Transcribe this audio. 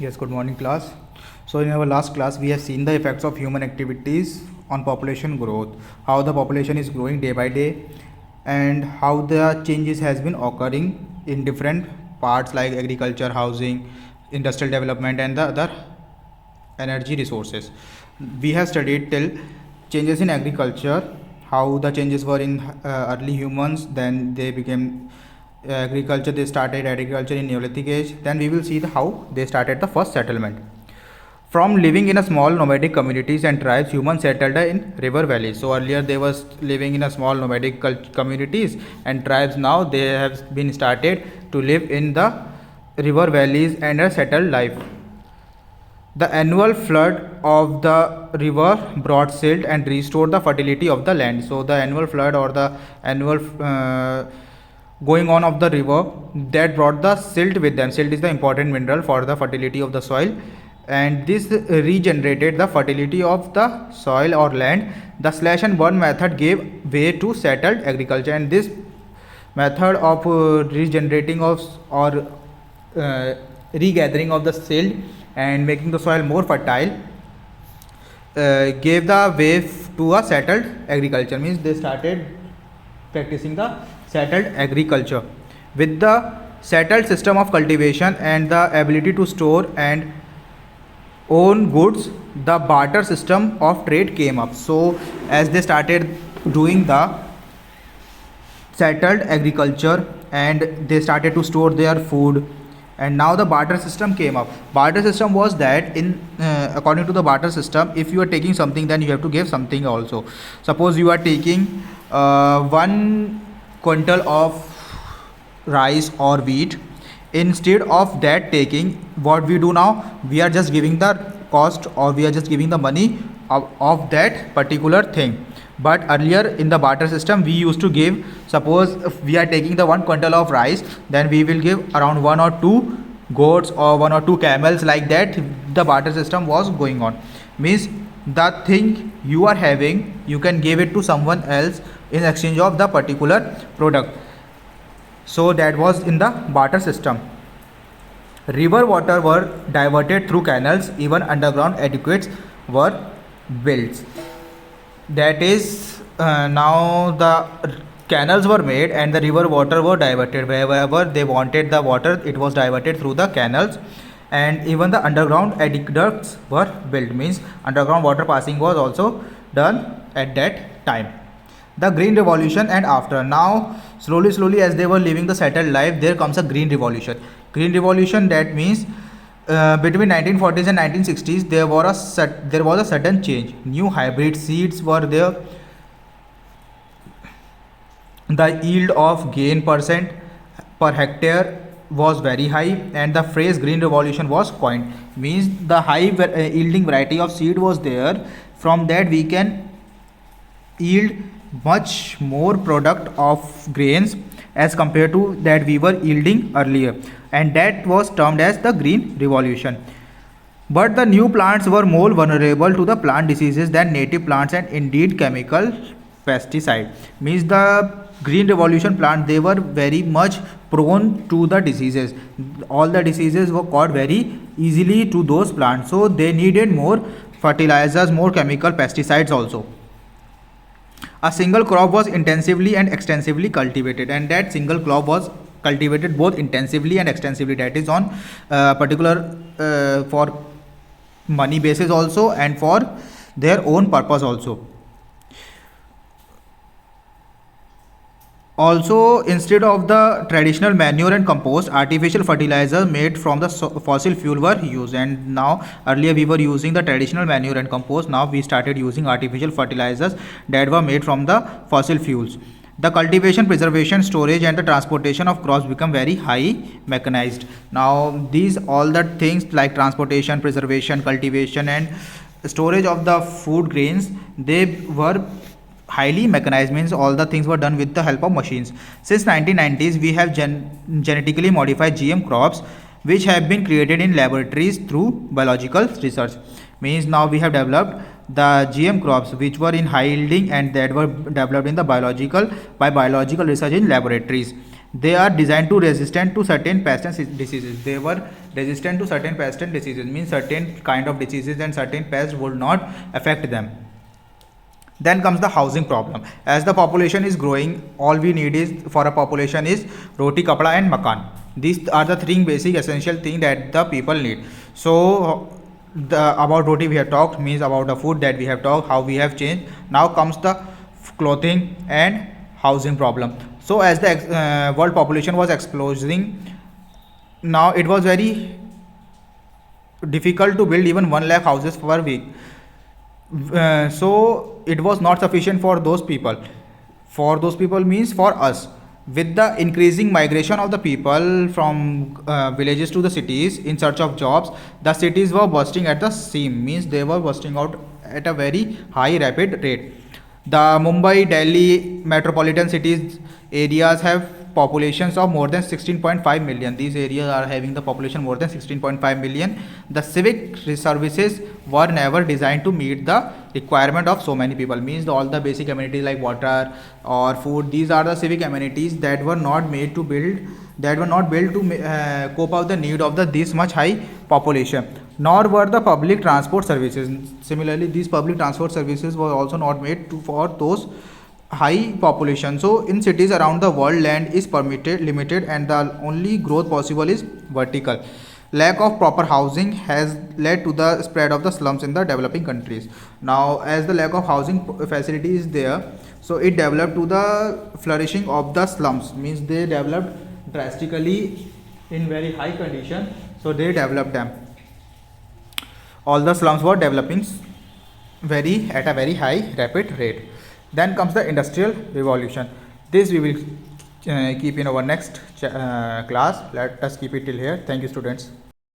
Yes, good morning, class. So, in our last class, we have seen the effects of human activities on population growth, how the population is growing day by day, and how the changes has been occurring in different parts like agriculture, housing, industrial development, and the other energy resources. We have studied till changes in agriculture, how the changes were in early humans, then they became agriculture, they started agriculture in Neolithic age, then we will see how they started the first settlement. From living in a small nomadic communities and tribes, humans settled in river valleys. So earlier they was living in a small nomadic communities and tribes. Now they have been started to live in the river valleys and a settled life. The annual flood of the river brought silt and restored the fertility of the land. So the annual flood or the annual going on of the river that brought the silt with them. Silt is the important mineral for the fertility of the soil, and this regenerated the fertility of the soil or land. The slash and burn method gave way to settled agriculture, and this method of regenerating of or regathering of the silt and making the soil more fertile gave the way to a settled agriculture. Means they started practicing the settled agriculture. With the settled system of cultivation and the ability to store and own goods, the barter system of trade came up. So as they started doing the settled agriculture and they started to store their food, and now the barter system came up. Barter system was that in according to the barter system, if you are taking something, then you have to give something also. Suppose you are taking 1 quintal of rice or wheat. Instead of that taking, what we do now, we are just giving the cost or we are just giving the money of that particular thing. But earlier in the barter system, we used to give, suppose if we are taking the 1 quintal of rice, then we will give around 1 or 2 goats or 1 or 2 camels. Like that the barter system was going on. Means the thing you are having, you can give it to someone else in exchange of the particular product. So that was in the barter system. River water were diverted through canals, even underground aqueducts were built. That is, now the canals were made and the river water were diverted. Wherever they wanted the water, it was diverted through the canals, and even the underground aqueducts were built. Means underground water passing was also done at that time. The green revolution and after. Now slowly as they were living the settled life, there comes a green revolution. Green revolution, that means between 1940s and 1960s there was a sudden change. New hybrid seeds were there. The yield of gain percent per hectare was very high, and the phrase green revolution was coined. Means the high yielding variety of seed was there. From that we can yield much more product of grains as compared to that we were yielding earlier, and that was termed as the green revolution. But the new plants were more vulnerable to the plant diseases than native plants, and indeed chemical pesticide. Means the green revolution plant, they were very much prone to the diseases. All the diseases were caught very easily to those plants, so they needed more fertilizers, more chemical pesticides also. A single crop was intensively and extensively cultivated, and that single crop was cultivated both intensively and extensively. That is on particular for money basis also and for their own purpose also. Also, instead of the traditional manure and compost, artificial fertilizers made from the fossil fuel were used. And now earlier we were using the traditional manure and compost. Now we started using artificial fertilizers that were made from the fossil fuels. The cultivation, preservation, storage and the transportation of crops become very high mechanized. Now these all the things like transportation, preservation, cultivation and storage of the food grains, they were highly mechanized. Means all the things were done with the help of machines. Since 1990s we have genetically modified GM crops which have been created in laboratories through biological research. Means now we have developed the GM crops which were in high yielding and that were developed in the biological research in laboratories. They are designed to resistant to certain pests and diseases. They were resistant to certain pests and diseases, means certain kind of diseases and certain pests would not affect them. Then comes the housing problem. As the population is growing, all we need is for a population is roti, kapda and makan. These are the three basic essential things that the people need. So about roti we have talked, means about the food that we have talked, how we have changed. Now comes the clothing and housing problem. So as the world population was exploding, now it was very difficult to build even 1 lakh houses per week. So it was not sufficient for those people. For those people means for us. With the increasing migration of the people from villages to the cities in search of jobs, the cities were bursting at the seam, means they were bursting out at a very high rapid rate. The Mumbai, Delhi metropolitan cities areas have populations of more than 16.5 million. These areas are having the population more than 16.5 million. The civic services were never designed to meet the requirement of so many people, means all the basic amenities like water or food, these are the civic amenities that were not made to build, that were not built to cope up the need of the this much high population. Nor were the public transport services. Similarly, these public transport services were also not made to for those high population. So in cities around the world, land is permitted limited and the only growth possible is vertical. Lack of proper housing has led to the spread of the slums in the developing countries. Now as the lack of housing facility is there, so it developed to the flourishing of the slums, means they developed drastically in very high condition. So they developed them, all the slums were developing very at a very high rapid rate. Then comes the industrial revolution. This we will keep in our next class. Let us keep it till here. Thank you, students.